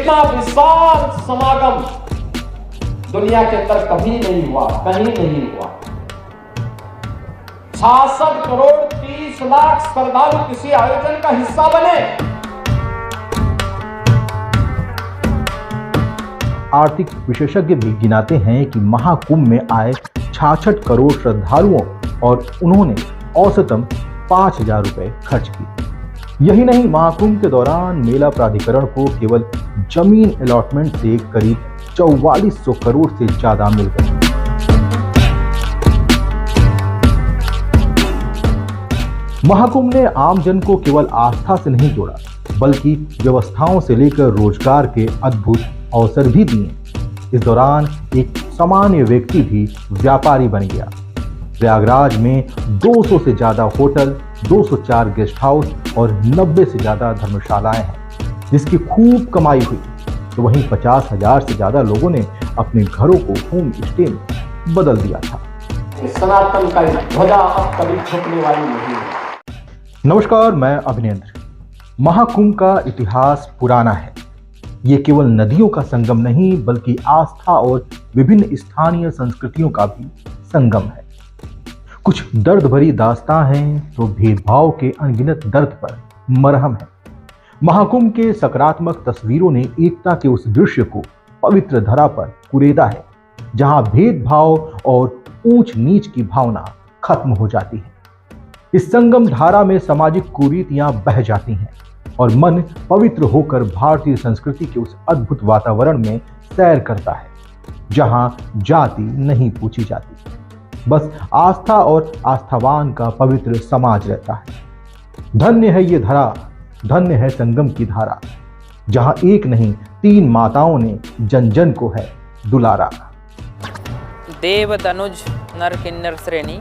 इतना विशाल समागम दुनिया के अंदर कभी नहीं हुआ, कहीं नहीं हुआ। 66 करोड़ 30 लाख श्रद्धालु किसी आयोजन का हिस्सा बने। आर्थिक विशेषज्ञ भी गिनाते हैं कि महाकुंभ में आए 66 करोड़ श्रद्धालुओं और उन्होंने औसतन 5,000 रुपए खर्च किए। यही नहीं, महाकुंभ के दौरान मेला प्राधिकरण को केवल जमीन अलॉटमेंट से करीब 4400 करोड़ से ज्यादा मिल गए। महाकुंभ ने आमजन को केवल आस्था से नहीं जोड़ा, बल्कि व्यवस्थाओं से लेकर रोजगार के अद्भुत अवसर भी दिए। इस दौरान एक सामान्य व्यक्ति भी व्यापारी बन गया। प्रयागराज में 200 से ज्यादा होटल, 204 गेस्ट हाउस और 90 से ज्यादा धर्मशालाएं हैं, जिसकी खूब कमाई हुई। तो वहीं 50,000 से ज्यादा लोगों ने अपने घरों को होम स्टे में बदल दिया था। सनातन का ध्वजा अब कभी झुकने वाली नहीं है। नमस्कार, मैं अभिनेंद्र। महाकुंभ का इतिहास पुराना है। ये केवल नदियों का संगम नहीं, बल्कि आस्था और विभिन्न स्थानीय संस्कृतियों का भी संगम है। कुछ दर्द भरी दास्तां हैं तो भेदभाव के अनगिनत दर्द पर मरहम है। महाकुंभ के सकारात्मक तस्वीरों ने एकता के उस दृश्य को पवित्र धरा पर कुरेदा है, जहां भेदभाव और ऊंच नीच की भावना खत्म हो जाती है। इस संगम धारा में सामाजिक कुरीतियां बह जाती हैं और मन पवित्र होकर भारतीय संस्कृति के उस अद्भुत वातावरण में सैर करता है, जहां जाति नहीं पूछी जाती, बस आस्था और आस्थावान का पवित्र समाज रहता है। धन्य है ये धरा, धन्य है संगम की धारा, जहां एक नहीं 3 माताओं ने जन जन को है दुलारा। देव तनुज नर किन्नर श्रेणी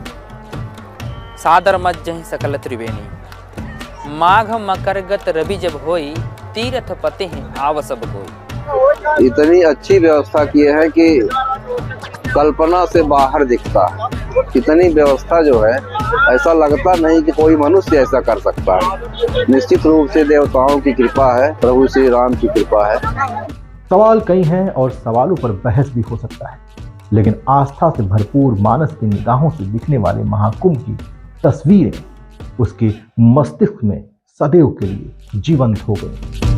सादर मज्जहि सकल त्रिवेणी। माघ मकरगत रवि जब होई, तीर्थ पते हैं आव सब कोई। इतनी अच्छी व्यवस्था की है कि कल्पना से बाहर दिखता है। इतनी व्यवस्था जो है, ऐसा लगता नहीं कि कोई मनुष्य ऐसा कर सकता है। निश्चित रूप से देवताओं की कृपा है, प्रभु श्री राम की कृपा है। सवाल कई हैं और सवालों पर बहस भी हो सकता है, लेकिन आस्था से भरपूर मानस की निगाहों से दिखने वाले महाकुंभ की तस्वीरें उसके मस्तिष्क में सदैव के लिए जीवंत हो गई।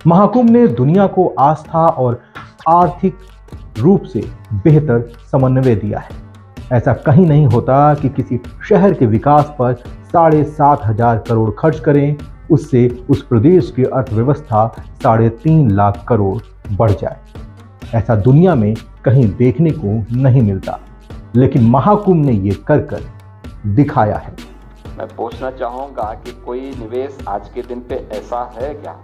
महाकुंभ ने दुनिया को आस्था और आर्थिक रूप से बेहतर समन्वय दिया है। ऐसा कहीं नहीं होता कि किसी शहर के विकास पर 7,500 करोड़ खर्च करें, उससे उस प्रदेश की अर्थव्यवस्था 3.5 लाख करोड़ बढ़ जाए। ऐसा दुनिया में कहीं देखने को नहीं मिलता, लेकिन महाकुंभ ने ये कर दिखाया है। मैं पूछना चाहूँगा कि कोई निवेश आज के दिन पे ऐसा है क्या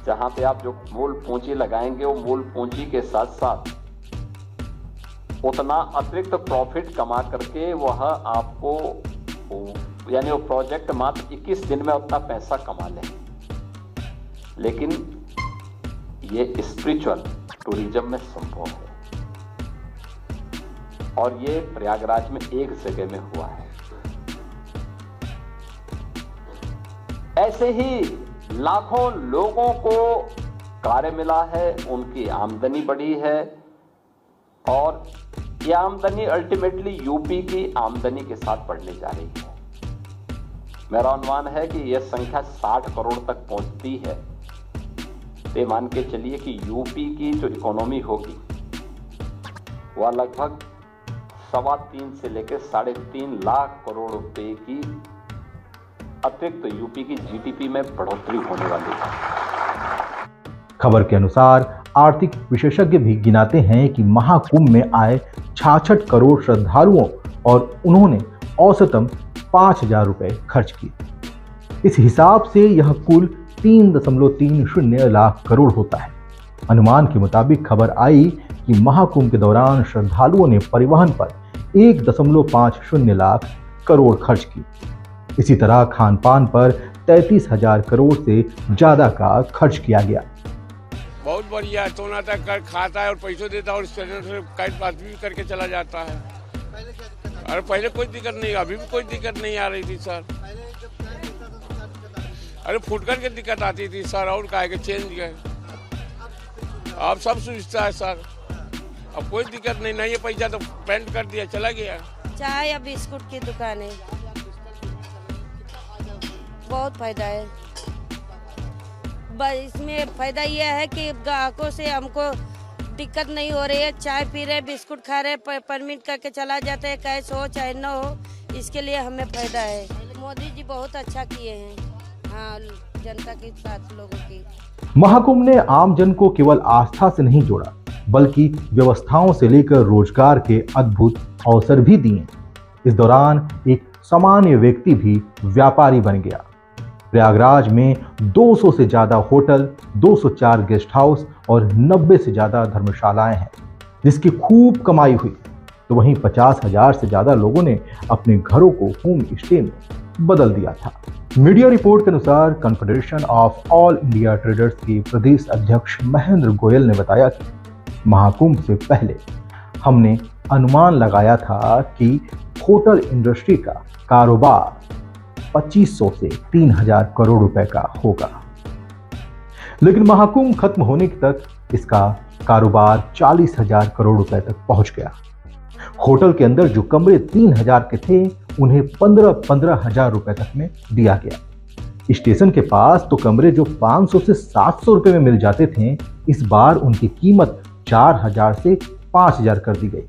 जहाँ पे आप जो मूल पूंजी लगाएंगे वो मूल पूंजी के साथ साथ उतना अतिरिक्त प्रॉफिट कमा करके वह आपको, यानी वो प्रोजेक्ट मात्र 21 दिन में उतना पैसा कमा ले। लेकिन ये स्पिरिचुअल टूरिज्म में संभव है और ये प्रयागराज में एक जगह में हुआ है। ऐसे ही लाखों लोगों को कार्य मिला है, उनकी आमदनी बढ़ी है और यह आमदनी अल्टीमेटली यूपी की आमदनी के साथ बढ़ने जा रही है। मेरा अनुमान है कि यह संख्या 60 करोड़ तक पहुंचती है। तो मान के चलिए कि यूपी की जो इकोनॉमी होगी वह लगभग 3.25 से लेकर 3.5 लाख करोड़ रुपए की अतिरिक्त यूपी की जीडीपी में बढ़ोतरी होने वाली है। खबर के अनुसार आर्थिक विशेषज्ञ भी गिनाते हैं कि महाकुंभ में आए 66 करोड़ श्रद्धालुओं और उन्होंने औसतन 5,000 रुपए खर्च किए। इस हिसाब से यह कुल 3.30 लाख करोड़ होता है। अनुमान के मुताबिक खबर आई कि कि महाकुंभ के दौरान श्रद्धालुओं ने परिवहन पर 1.50 लाख करोड़ खर्च की। इसी तरह खान पान पर 33,000 करोड़ से ज्यादा का खर्च किया गया। बहुत बढ़िया है, सोना तक कर खाता है और पैसों देता है और स्टेशन से कई बात भी करके चला जाता है। अरे पहले कोई दिक्कत नहीं, अभी भी कोई दिक्कत नहीं आ रही थी सर। अरे फुटकर के दिक्कत आती थी सर, और काहे के चेंज गए। अब सब सुविधा है सर, अब कोई दिक्कत नहीं है। पैसा तो पेंट कर दिया, चला गया। चाय या बिस्कुट की दुकान है, बहुत फायदा है। बस इसमें फायदा यह है कि ग्राहकों से हमको दिक्कत नहीं हो रही है। चाय पी रहे, बिस्कुट खा रहे, परमिट करके चला जाते हैं, कैश हो चाहे न हो, इसके लिए हमें फायदा है। मोदी जी बहुत अच्छा किए हैं, हाँ, जनता के साथ लोगों की। महाकुंभ ने आम जन को केवल आस्था से नहीं जोड़ा, बल्कि व्यवस्थाओं से लेकर रोजगार के अद्भुत अवसर भी दिए। इस दौरान एक सामान्य व्यक्ति भी व्यापारी बन गया। प्रयागराज में 200 से ज्यादा होटल, 204 गेस्ट हाउस और 90 से ज्यादा धर्मशालाएं हैं, जिसकी खूब कमाई हुई। तो वहीं 50,000 से ज्यादा लोगों ने अपने घरों को होम स्टे में बदल दिया था। मीडिया रिपोर्ट के अनुसार confederation of all India traders के प्रदेश अध्यक्ष महेंद्र गोयल ने बताया कि महाकुंभ से पहले हमने अनुमान लगाया था कि होटल इंडस्ट्री का कारोबार 2500 से 3000 करोड़ रुपए का होगा, लेकिन महाकुंभ खत्म होने तक इसका कारोबार 40,000 करोड़ रुपए तक पहुंच गया। होटल के अंदर जो कमरे 3000 के थे, उन्हें 15,000 रुपए तक में दिया गया। स्टेशन के पास तो कमरे जो 500 से 700 रुपए में मिल जाते थे, इस बार उनकी कीमत 4000 से 5000 कर दी गई।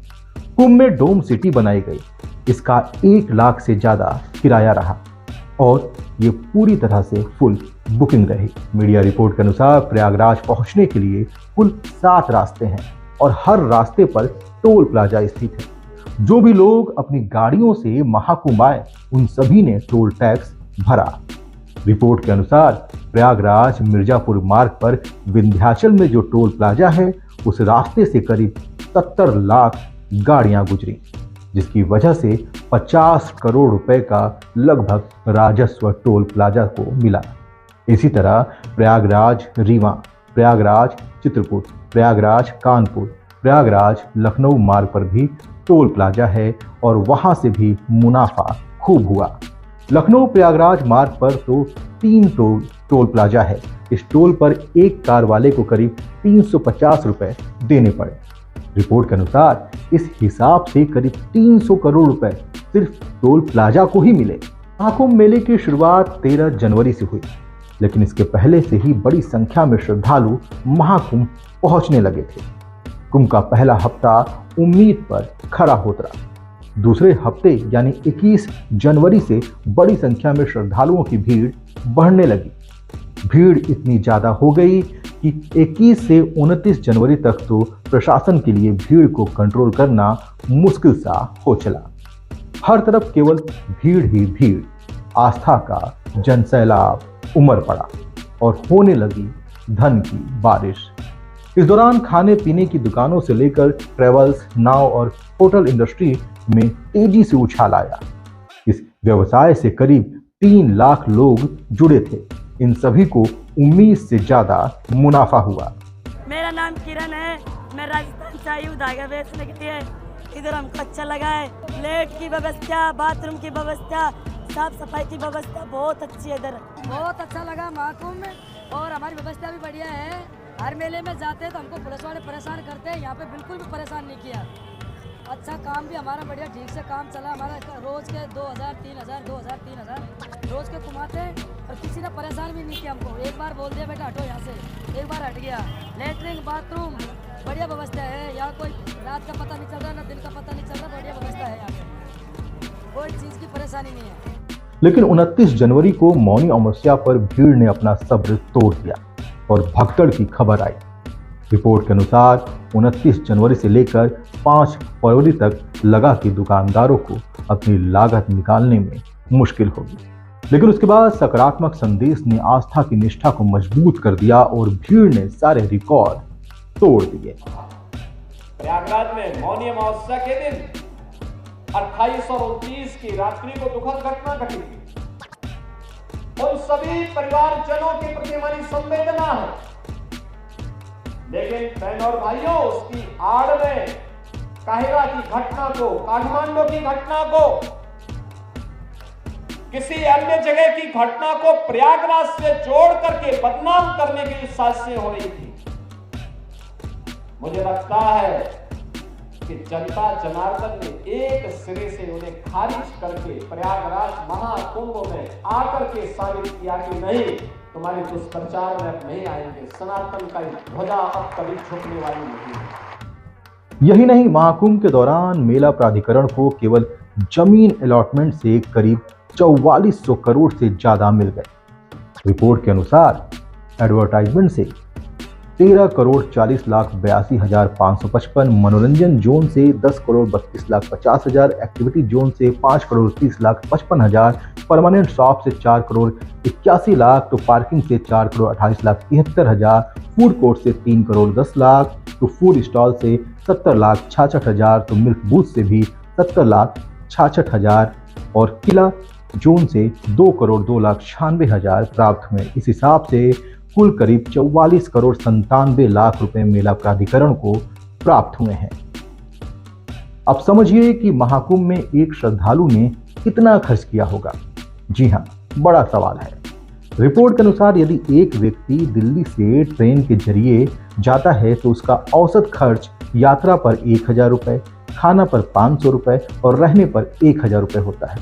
कुंभ में डोम सिटी बनाई गई, इसका 1 लाख से ज्यादा किराया रहा और ये पूरी तरह से फुल बुकिंग रही। मीडिया रिपोर्ट के अनुसार प्रयागराज पहुंचने के लिए कुल 7 रास्ते हैं और हर रास्ते पर टोल प्लाजा स्थित है। जो भी लोग अपनी गाड़ियों से महाकुंभ आए, उन सभी ने टोल टैक्स भरा। रिपोर्ट के अनुसार प्रयागराज मिर्जापुर मार्ग पर विंध्याचल में जो टोल प्लाजा है, उस रास्ते से करीब 70 लाख गाड़ियां गुजरी, जिसकी वजह से 50 करोड़ रुपए का लगभग राजस्व टोल प्लाजा को मिला। इसी तरह प्रयागराज रीवा, प्रयागराज चित्रकूट, प्रयागराज कानपुर, प्रयागराज लखनऊ मार्ग पर भी टोल प्लाजा है और वहां से भी मुनाफा खूब हुआ। लखनऊ प्रयागराज मार्ग पर तो 3 टोल प्लाजा है। इस टोल पर एक कार वाले को करीब 350 रुपए देने पड़े। रिपोर्ट के अनुसार इस हिसाब से करीब 300 करोड़ रुपए सिर्फ टोल प्लाजा को ही मिले। महाकुंभ मेले की शुरुआत 13 जनवरी से हुई, लेकिन इसके पहले से ही बड़ी संख्या में श्रद्धालु महाकुंभ पहुंचने लगे थे। कुंभ का पहला हफ्ता उम्मीद पर खरा उतरा। दूसरे हफ्ते यानी 21 जनवरी से बड़ी संख्या में श्रद्धालुओं की भीड़ बढ़ने लगी। भीड़ इतनी ज्यादा हो गई कि 21 से 29 जनवरी तक तो प्रशासन के लिए भीड़ को कंट्रोल करना मुश्किल सा हो चला। हर तरफ केवल भीड़ ही भीड़, आस्था का जनसैलाब उमड़ पड़ा और होने लगी धन की बारिश। इस दौरान खाने पीने की दुकानों से लेकर ट्रेवल्स, नाव और होटल इंडस्ट्री में तेजी से उछाल आया। इस व्यवसाय से करीब 3 लाख लोग जुड़े थे। इन सभी को उम्मीद से ज्यादा मुनाफा हुआ। मेरा नाम किरण है, मैं राजस्थान से आई हूँ धागा बेचने के लिए। इधर हमको अच्छा लगा है। प्लेट की व्यवस्था, बाथरूम की व्यवस्था, साफ सफाई की व्यवस्था बहुत अच्छी है। इधर बहुत अच्छा लगा महाकुंभ में, और हमारी व्यवस्था भी बढ़िया है। हर मेले में जाते हैं तो हमको पुलिस वाले परेशान करते हैं, यहाँ पे बिल्कुल भी परेशान नहीं किया। अच्छा काम भी हमारा बढ़िया ठीक से काम चला। हमारा रोज के 2000, 3000, 2000, 3000 रोज के कमाते हैं और किसी ने परेशान भी नहीं किया हमको। एक बार बोल दिया बेटा हटो यहाँ से, एक बार हट गया। लेटरिन, बाथरूम बढ़िया व्यवस्था है। यहाँ कोई रात का पता नहीं चल रहा, ना दिन का पता नहीं चल रहा, बढ़िया व्यवस्था है। यहाँ पे कोई चीज़ की परेशानी नहीं है। लेकिन 29 जनवरी को मौनी अमावस्या पर भीड़ ने अपना सब्र तोड़ दिया और भगदड़ की खबर आई। रिपोर्ट के अनुसार 29 जनवरी से लेकर 5 फरवरी तक लगा कि दुकानदारों को अपनी लागत निकालने में मुश्किल होगी, लेकिन उसके बाद सकारात्मक संदेश ने आस्था की निष्ठा को मजबूत कर दिया और भीड़ ने सारे रिकॉर्ड तोड़ दिए। प्रयागराज में मौनी अमावस्या के दिन 28 और 29 की रात्रि को दुखद घटना घटी थी। उन सभी परिवारजनों के प्रति हमारी संवेदना है, लेकिन बहनों और भाइयों, उसकी आड़ में काहिरा की घटना को, काठमांडू की घटना को, किसी अन्य जगह की घटना को प्रयागराज से जोड़ करके बदनाम करने की साजिशें हो रही थी। मुझे लगता है कि जनता जनार्दन ने एक सिरे से उन्हें खारिज करके प्रयागराज महाकुंभ में आकर के साबित किया कि नहीं, तुम्हारे दुष्प्रचार में अब नहीं आएंगे, सनातन का ध्वजा अब कभी झुकने वाली नहीं है। यही नहीं, महाकुंभ के दौरान मेला प्राधिकरण को केवल जमीन अलॉटमेंट से करीब 4400 करोड़ से ज्यादा मिल गए। रिपोर्ट के अनुसार एडवर्टाइजमेंट से 13 करोड़ 40 लाख 82,555, मनोरंजन जोन से 10 करोड़ 32 लाख 50,000, एक्टिविटी जोन से 5 करोड़ 30 लाख 55,000, परमानेंट शॉप से 4 करोड़ 81 लाख, तो पार्किंग से 4 करोड़ 28 लाख 73,000, फूड कोर्ट से 3 करोड़ 10 लाख, तो फूड स्टॉल से 70 लाख 66,000, तो मिल्क बूथ से भी 70 लाख 66,000 और किला जोन से 2 करोड़ 2 लाख 96,000 प्राप्त हुए। इस हिसाब से कुल करीब 44 करोड़ 97 लाख रुपए मेला प्राधिकरण को प्राप्त हुए हैं। अब समझिए कि महाकुंभ में एक श्रद्धालु ने कितना खर्च किया होगा। जी हां, बड़ा सवाल है। रिपोर्ट के अनुसार यदि एक व्यक्ति दिल्ली से ट्रेन के जरिए जाता है तो उसका औसत खर्च यात्रा पर 1,000 रुपए, खाना पर 500 रुपए और रहने पर 1,000 रुपए होता है।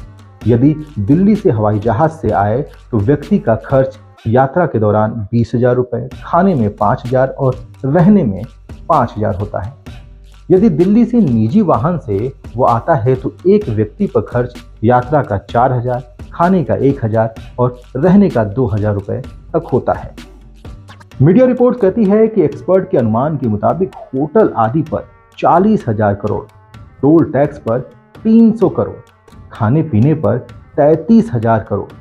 यदि दिल्ली से हवाई जहाज से आए तो व्यक्ति का खर्च यात्रा के दौरान 20,000 रुपए, खाने में 5,000 और रहने में 5,000 होता है। यदि दिल्ली से निजी वाहन से वो आता है तो एक व्यक्ति पर खर्च यात्रा का 4,000, खाने का 1,000 और रहने का 2,000 रुपए तक होता है। मीडिया रिपोर्ट कहती है कि एक्सपर्ट के अनुमान के मुताबिक होटल आदि पर 40,000 करोड़, टोल टैक्स पर 300 करोड़, खाने पीने पर 33,000 करोड़,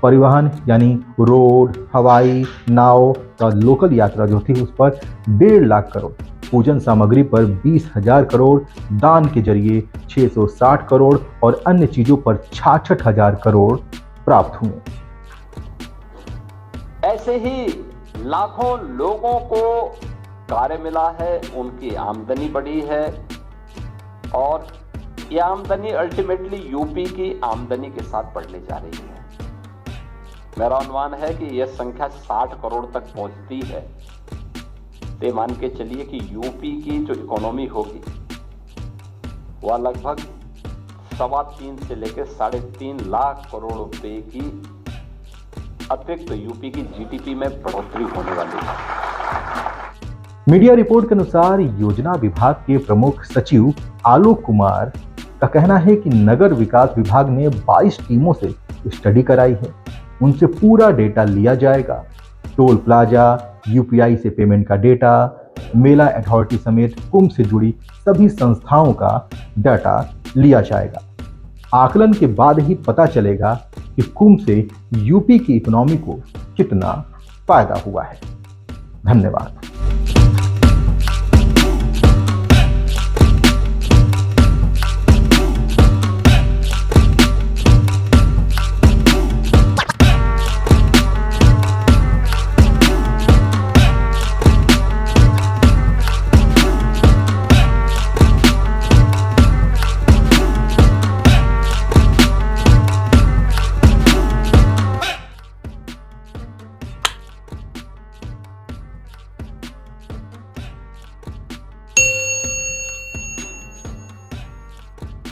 परिवहन यानी रोड, हवाई, नाव और लोकल यात्रा जो थी उस पर 1.5 लाख करोड़, पूजन सामग्री पर 20,000 करोड़, दान के जरिए 660 करोड़ और अन्य चीजों पर 66,000 करोड़ प्राप्त हुए। ऐसे ही लाखों लोगों को कार्य मिला है, उनकी आमदनी बढ़ी है और यह आमदनी अल्टीमेटली यूपी की आमदनी के साथ बढ़ने जा रही है। मेरा अनुमान है कि यह संख्या 60 करोड़ तक पहुंचती है। तो मान के चलिए कि यूपी की जो इकोनॉमी होगी वह लगभग 3.25 से लेकर 3.5 लाख करोड़ रुपए की अतिरिक्त यूपी की जीडीपी में बढ़ोतरी होने वाली है। मीडिया रिपोर्ट के अनुसार योजना विभाग के प्रमुख सचिव आलोक कुमार का कहना है कि नगर विकास विभाग ने 22 टीमों से स्टडी कराई है। उनसे पूरा डेटा लिया जाएगा। टोल प्लाजा, यूपीआई से पेमेंट का डेटा, मेला अथॉरिटी समेत कुंभ से जुड़ी सभी संस्थाओं का डाटा लिया जाएगा। आकलन के बाद ही पता चलेगा कि कुंभ से यूपी की इकोनॉमी को कितना फायदा हुआ है। धन्यवाद।